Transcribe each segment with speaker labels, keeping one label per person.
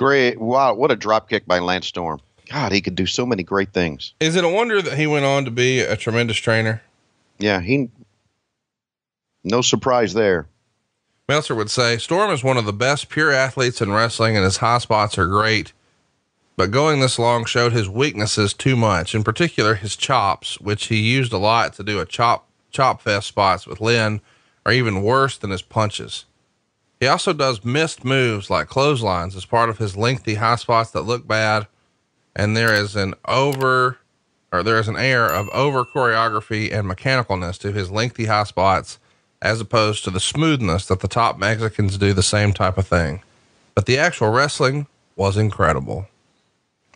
Speaker 1: Great. Wow. What a drop kick by Lance Storm. God, he could do so many great things.
Speaker 2: Is it a wonder that he went on to be a tremendous trainer?
Speaker 1: Yeah. No surprise there.
Speaker 2: Meltzer would say Storm is one of the best pure athletes in wrestling and his high spots are great, but going this long showed his weaknesses too much, in particular his chops, which he used a lot to do a chop fest spots with Lynn, are even worse than his punches. He also does missed moves like clotheslines as part of his lengthy high spots that look bad. And there is an air of over choreography and mechanicalness to his lengthy high spots, as opposed to the smoothness that the top Mexicans do the same type of thing. But the actual wrestling was incredible.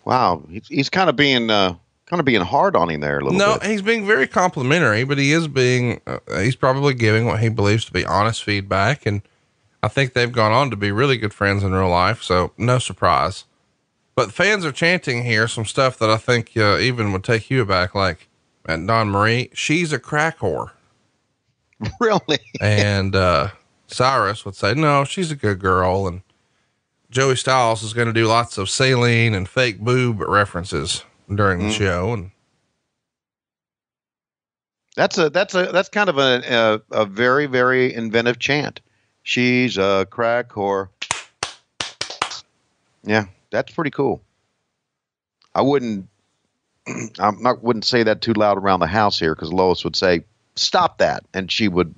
Speaker 1: Wow. He's kind of being hard on him there a little bit.
Speaker 2: No, he's being very complimentary, but he is being, he's probably giving what he believes to be honest feedback. And I think they've gone on to be really good friends in real life. So no surprise, but fans are chanting here some stuff that I think, even would take you aback. Like at Dawn Marie, she's a crack whore.
Speaker 1: Really?
Speaker 2: And, Cyrus would say, no, she's a good girl. And Joey Styles is going to do lots of saline and fake boob references during the show. And
Speaker 1: that's kind of a very, very inventive chant. She's a crack whore. Yeah, that's pretty cool. I wouldn't say that too loud around the house here, because Lois would say, stop that. And she would,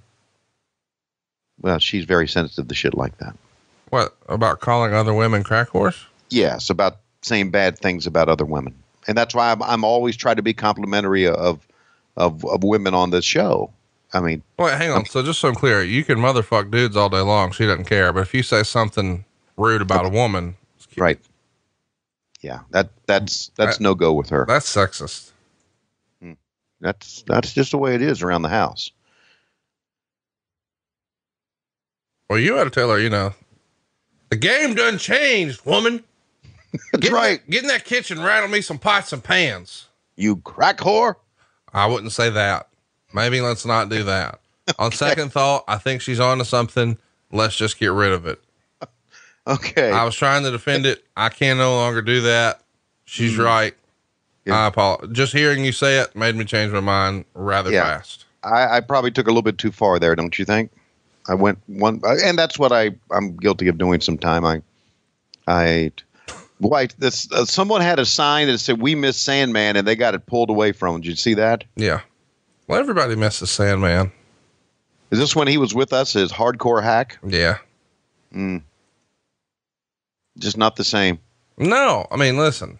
Speaker 1: well, she's very sensitive to shit like that.
Speaker 2: What about calling other women crack whores?
Speaker 1: Yes, about saying bad things about other women. And that's why I'm always trying to be complimentary of women on this show. I mean,
Speaker 2: wait, hang on. So just so I'm clear, you can motherfuck dudes all day long. She doesn't care. But if you say something rude about a woman,
Speaker 1: right. Yeah. That's no go with her.
Speaker 2: That's sexist.
Speaker 1: That's just the way it is around the house.
Speaker 2: Well, you ought to tell her, the game done changed, woman.
Speaker 1: That's right.
Speaker 2: Get in that kitchen, rattle me some pots and pans.
Speaker 1: You crack whore.
Speaker 2: I wouldn't say that. Maybe let's not do that. Okay. On second thought, I think she's on to something. Let's just get rid of it.
Speaker 1: Okay.
Speaker 2: I was trying to defend it. I can no longer do that. She's right. Yeah. I apologize. Just hearing you say it made me change my mind rather fast.
Speaker 1: I probably took a little bit too far there, don't you think? I went one, and that's what I'm guilty of doing sometime. Someone had a sign that said, "We miss Sandman," and they got it pulled away from them. Did you see that?
Speaker 2: Yeah. Well, everybody misses Sandman.
Speaker 1: Is this when he was with us as hardcore hack?
Speaker 2: Yeah.
Speaker 1: Just not the same.
Speaker 2: No. I mean, listen,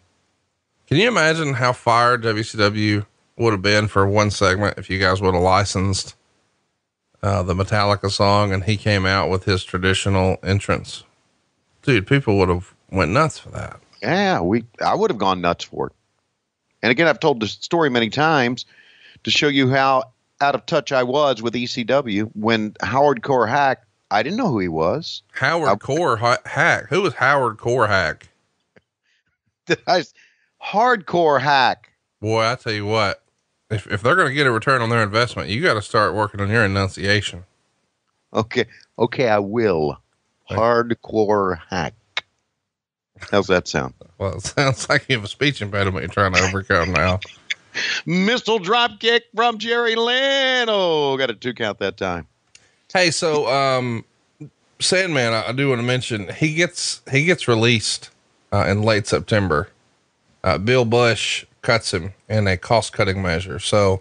Speaker 2: can you imagine how fired WCW would have been for one segment if you guys would have licensed the Metallica song and he came out with his traditional entrance? Dude, people would have went nuts for that.
Speaker 1: Yeah, I would have gone nuts for it. And again, I've told the story many times to show you how out of touch I was with ECW when Howard Core Hack, I didn't know who he was.
Speaker 2: Core Hack. Who was Howard Core Hack?
Speaker 1: Hardcore Hack.
Speaker 2: Boy, I tell you what, if they're going to get a return on their investment, you got to start working on your enunciation.
Speaker 1: Okay, I will. Hardcore Hack. How's that sound?
Speaker 2: Well, it sounds like you have a speech impediment you're trying to overcome now.
Speaker 1: Missile drop kick from Jerry Lynn. Oh, got a 2 count that time.
Speaker 2: Hey, so Sandman, I do want to mention he gets released in late September. Bill Bush cuts him in a cost cutting measure, so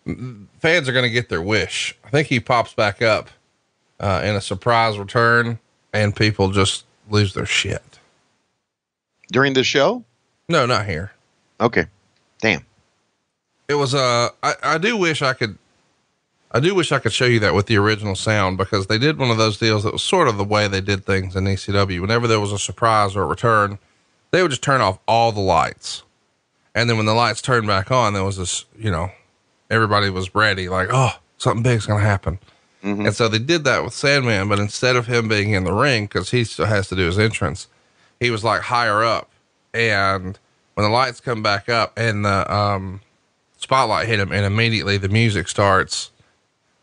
Speaker 2: fans are going to get their wish. I think he pops back up in a surprise return, and people just lose their shit
Speaker 1: during the show.
Speaker 2: No, not here.
Speaker 1: Okay, damn.
Speaker 2: It was I do wish I could show you that with the original sound, because they did one of those deals that was sort of the way they did things in ECW. Whenever there was a surprise or a return, they would just turn off all the lights. And then when the lights turned back on, there was this, everybody was ready, like, oh, something big's going to happen. Mm-hmm. And so they did that with Sandman, but instead of him being in the ring, cause he still has to do his entrance, he was like higher up. And when the lights come back up and the, spotlight hit him, and immediately the music starts,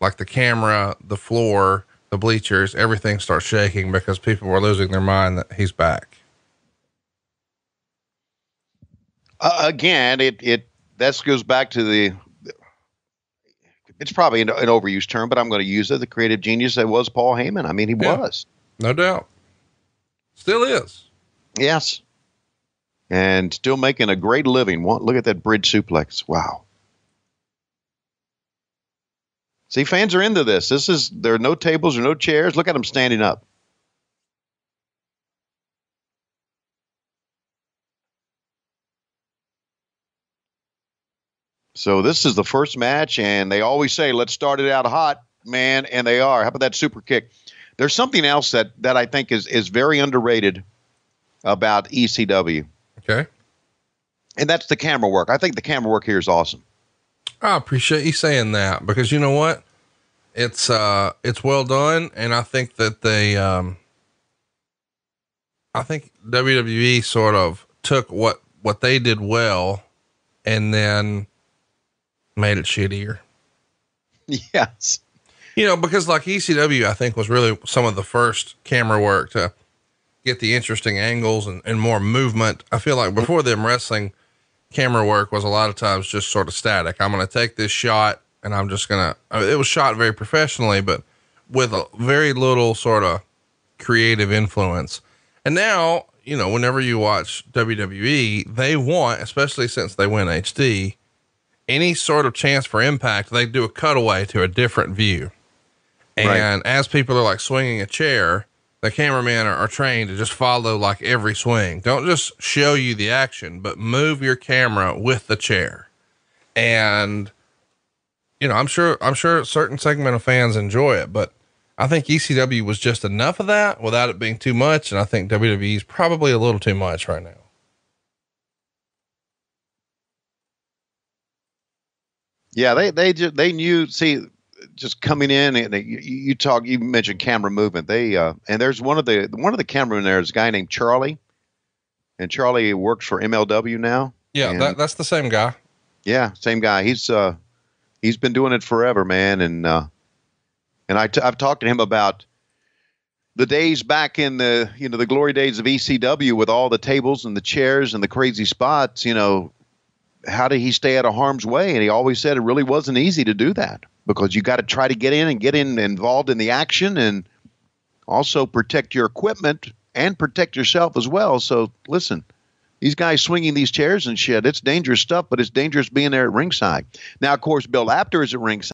Speaker 2: like the camera, the floor, the bleachers, everything starts shaking because people were losing their mind that he's back.
Speaker 1: Again, that goes back to it's probably an overused term, but I'm going to use it. The creative genius that was Paul Heyman. I mean, he was.
Speaker 2: No doubt. Still is.
Speaker 1: Yes. And still making a great living. Look at that bridge suplex. Wow. See, fans are into this. There are no tables or no chairs. Look at them standing up. So this is the first match, and they always say, let's start it out hot, man, and they are. How about that super kick? There's something else that I think is very underrated about ECW.
Speaker 2: Okay.
Speaker 1: And that's the camera work. I think the camera work here is awesome.
Speaker 2: I appreciate you saying that, because you know what? It's well done. And I think that I think WWE sort of took what they did well and then made it shittier.
Speaker 1: Yes.
Speaker 2: Because like ECW, I think was really some of the first camera work to get the interesting angles and more movement. I feel like before them, wrestling camera work was a lot of times just sort of static. I'm going to take this shot and I'm just going to, it was shot very professionally, but with a very little sort of creative influence. And now, whenever you watch WWE, they want, especially since they went HD, any sort of chance for impact, they do a cutaway to a different view. And as people are like swinging a chair, the cameramen are trained to just follow like every swing. Don't just show you the action, but move your camera with the chair. And, I'm sure a certain segment of fans enjoy it, but I think ECW was just enough of that without it being too much. And I think WWE is probably a little too much right now.
Speaker 1: Yeah, they knew. See, just coming in and you mentioned camera movement. And there's one of the cameramen there is a guy named Charlie, and Charlie works for MLW now.
Speaker 2: Yeah, that's the same guy.
Speaker 1: Yeah, same guy. He's been doing it forever, man. And I've talked to him about the days back in the glory days of ECW with all the tables and the chairs and the crazy spots. How did he stay out of harm's way? And he always said it really wasn't easy to do that, because you got to try to get in involved in the action and also protect your equipment and protect yourself as well. So listen, these guys swinging these chairs and shit, it's dangerous stuff, but it's dangerous being there at ringside. Now, of course, Bill Apter is at ringside.